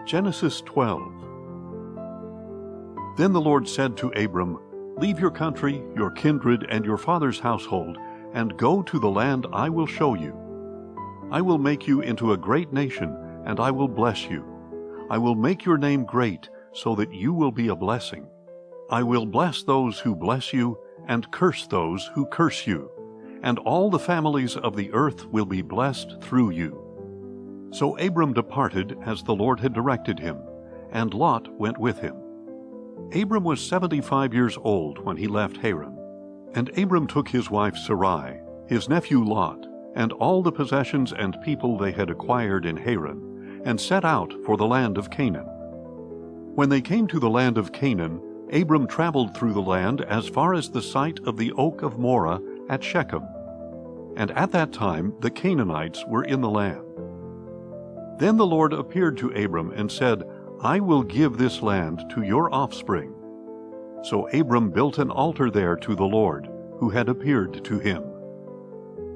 Genesis 12. Then the Lord said to Abram, "Leave your country, your kindred, and your father's household, and go to the land I will show you. I will make you into a great nation, and I will bless you. I will make your name great, so that you will be a blessing. I will bless those who bless you, and curse those who curse you, and all the families of the earth will be blessed through you." So Abram departed as the Lord had directed him, and Lot went with him. Abram was 75 years old when he left Haran. And Abram took his wife Sarai, his nephew Lot, and all the possessions and people they had acquired in Haran, and set out for the land of Canaan. When they came to the land of Canaan, Abram traveled through the land as far as the site of the oak of Moreh at Shechem. And at that time the Canaanites were in the land. Then the Lord appeared to Abram and said, "I will give this land to your offspring." So Abram built an altar there to the Lord, who had appeared to him.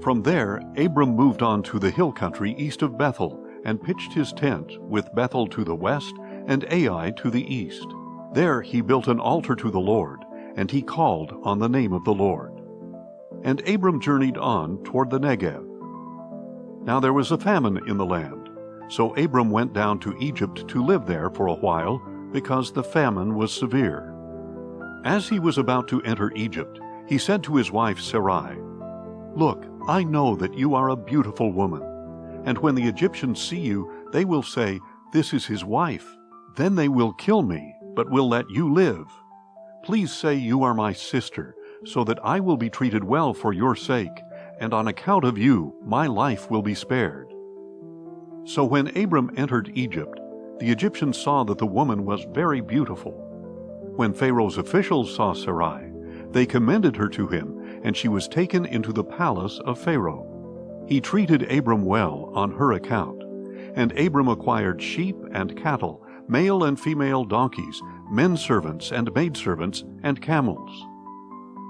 From there Abram moved on to the hill country east of Bethel, and pitched his tent, with Bethel to the west and Ai to the east. There he built an altar to the Lord, and he called on the name of the Lord. And Abram journeyed on toward the Negev. Now there was a famine in the land. So Abram went down to Egypt to live there for a while, because the famine was severe. As he was about to enter Egypt, he said to his wife Sarai, "Look, I know that you are a beautiful woman, and when the Egyptians see you, they will say, 'This is his wife.' Then they will kill me, but will let you live. Please say you are my sister, so that I will be treated well for your sake, and on account of you my life will be spared." So when Abram entered Egypt, the Egyptians saw that the woman was very beautiful. When Pharaoh's officials saw Sarai, they commended her to him, and she was taken into the palace of Pharaoh. He treated Abram well on her account, and Abram acquired sheep and cattle, male and female donkeys, men servants and maidservants, and camels.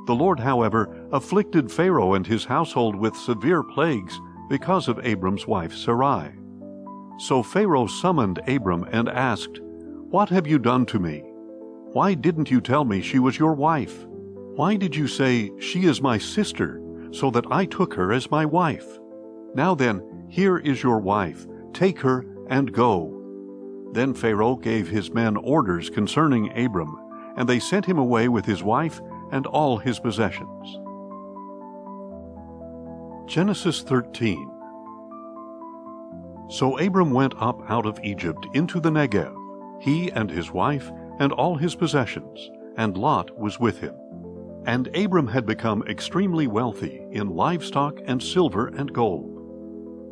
The Lord, however, afflicted Pharaoh and his household with severe plagues because of Abram's wife Sarai. So Pharaoh summoned Abram and asked, "What have you done to me? Why didn't you tell me she was your wife? Why did you say, 'She is my sister,' so that I took her as my wife? Now then, here is your wife. Take her and go." Then Pharaoh gave his men orders concerning Abram, and they sent him away with his wife and all his possessions. Genesis 13. So Abram went up out of Egypt into the Negev, he and his wife and all his possessions, and Lot was with him. And Abram had become extremely wealthy in livestock and silver and gold.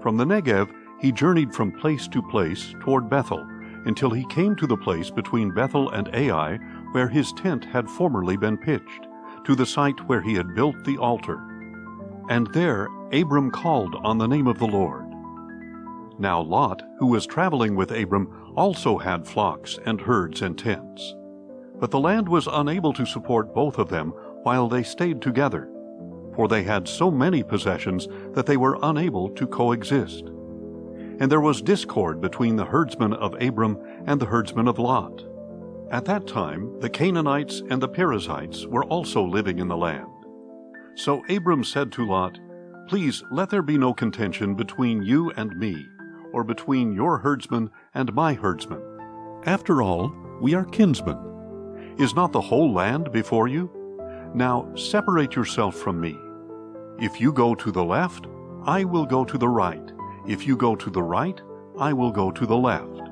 From the Negev he journeyed from place to place toward Bethel, until he came to the place between Bethel and Ai, where his tent had formerly been pitched, to the site where he had built the altar. And there Abram called on the name of the Lord. Now Lot, who was traveling with Abram, also had flocks and herds and tents. But the land was unable to support both of them while they stayed together, for they had so many possessions that they were unable to coexist. And there was discord between the herdsmen of Abram and the herdsmen of Lot. At that time the Canaanites and the Perizzites were also living in the land. So Abram said to Lot, "Please let there be no contention between you and me, or between your herdsmen and my herdsmen. After all, we are kinsmen. Is not the whole land before you? Now separate yourself from me. If you go to the left, I will go to the right. If you go to the right, I will go to the left."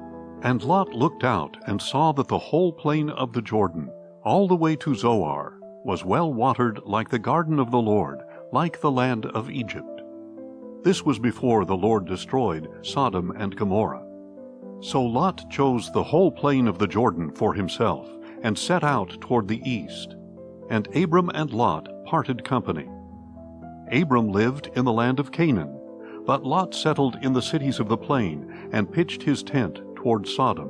And Lot looked out and saw that the whole plain of the Jordan, all the way to Zoar, was well watered like the garden of the Lord, like the land of Egypt. This was before the Lord destroyed Sodom and Gomorrah. So Lot chose the whole plain of the Jordan for himself, and set out toward the east. And Abram and Lot parted company. Abram lived in the land of Canaan, but Lot settled in the cities of the plain, and pitched his tent toward Sodom.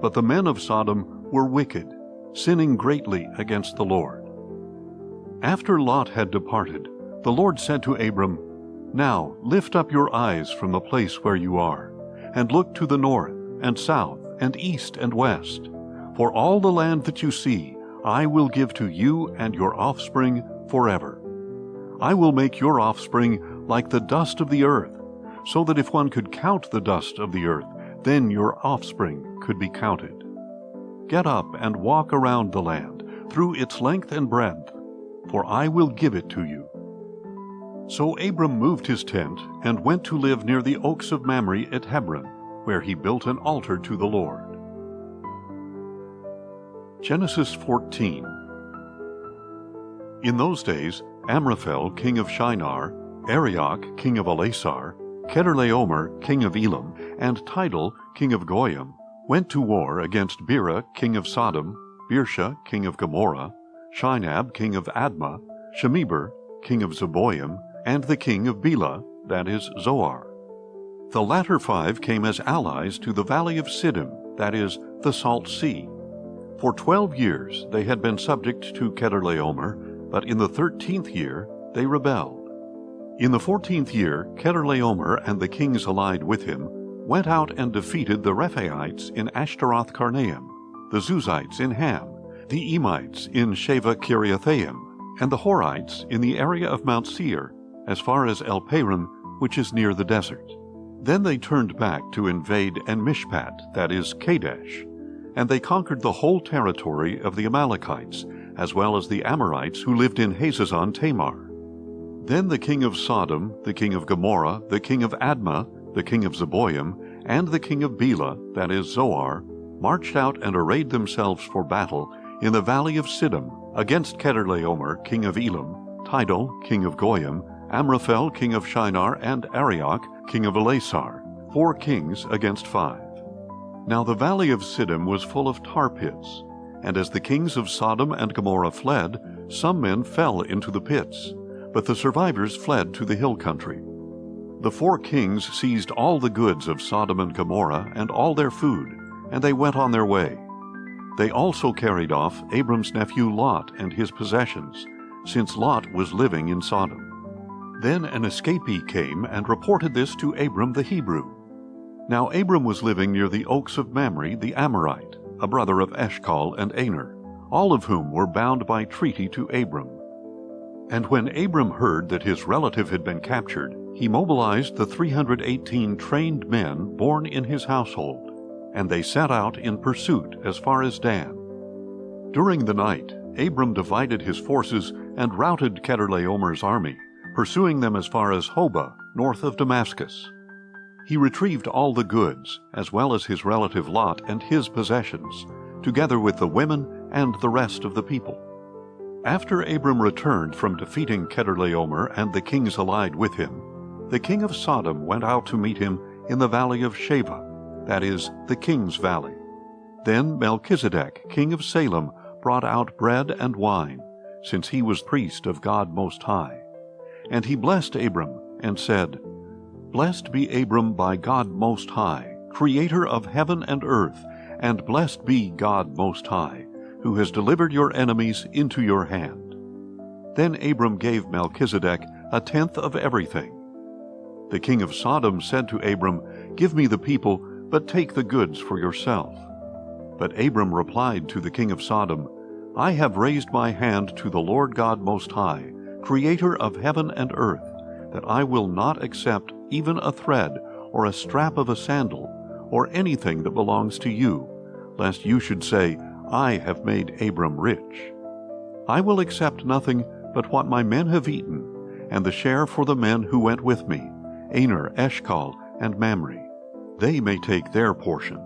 But the men of Sodom were wicked, sinning greatly against the Lord. After Lot had departed, the Lord said to Abram, "Now lift up your eyes from the place where you are, and look to the north and south and east and west. For all the land that you see, I will give to you and your offspring forever. I will make your offspring like the dust of the earth, so that if one could count the dust of the earth, then your offspring could be counted. Get up and walk around the land, through its length and breadth, for I will give it to you." So Abram moved his tent and went to live near the oaks of Mamre at Hebron, where he built an altar to the Lord. Genesis 14. In those days, Amraphel, king of Shinar, Arioch, king of Elasar, Chedorlaomer, king of Elam, and Tidal, king of Goyim, went to war against Bera, king of Sodom, Birsha, king of Gomorrah, Shinab, king of Admah, Shemeber, king of Zeboim, and the king of Bela, that is, Zoar. The latter 5 came as allies to the valley of Siddim, that is, the Salt Sea. For 12 years they had been subject to Chedorlaomer, but in the 13th year they rebelled. In the 14th year Chedorlaomer and the kings allied with him went out and defeated the Rephaites in Ashtaroth Karnaim, the Zuzites in Ham, the Emites in Sheva Kiriathaim, and the Horites in the area of Mount Seir, as far as El Paran, which is near the desert. Then they turned back to invade En-Mishpat, that is, Kadesh, and they conquered the whole territory of the Amalekites, as well as the Amorites who lived in Hazazon Tamar. Then the king of Sodom, the king of Gomorrah, the king of Admah, the king of Zeboim, and the king of Bela, that is, Zoar, marched out and arrayed themselves for battle in the valley of Siddim against Chedorlaomer, king of Elam, Tidal, king of Goyim, Amraphel, king of Shinar, and Arioch, king of Elasar, 4 kings against 5. Now the valley of Siddim was full of tar pits, and as the kings of Sodom and Gomorrah fled, some men fell into the pits, but the survivors fled to the hill country. The 4 kings seized all the goods of Sodom and Gomorrah and all their food, and they went on their way. They also carried off Abram's nephew Lot and his possessions, since Lot was living in Sodom. Then an escapee came and reported this to Abram the Hebrew. Now Abram was living near the oaks of Mamre the Amorite, a brother of Eshcol and Aner, all of whom were bound by treaty to Abram. And when Abram heard that his relative had been captured, he mobilized the 318 trained men born in his household, and they set out in pursuit as far as Dan. During the night, Abram divided his forces and routed Chedorlaomer's army, pursuing them as far as Hobah, north of Damascus. He retrieved all the goods, as well as his relative Lot and his possessions, together with the women and the rest of the people. After Abram returned from defeating Chedorlaomer and the kings allied with him, the king of Sodom went out to meet him in the valley of Sheva, that is, the king's valley. Then Melchizedek, king of Salem, brought out bread and wine, since he was priest of God Most High. And he blessed Abram, and said, "Blessed be Abram by God Most High, creator of heaven and earth, and blessed be God Most High, who has delivered your enemies into your hand." Then Abram gave Melchizedek 1/10 of everything. The king of Sodom said to Abram, "Give me the people, but take the goods for yourself." But Abram replied to the king of Sodom, "I have raised my hand to the Lord God Most High, creator of heaven and earth, that I will not accept even a thread or a strap of a sandal or anything that belongs to you, lest you should say, 'I have made Abram rich.' I will accept nothing but what my men have eaten, and the share for the men who went with me, Aner, Eshcol, and Mamre. They may take their portion."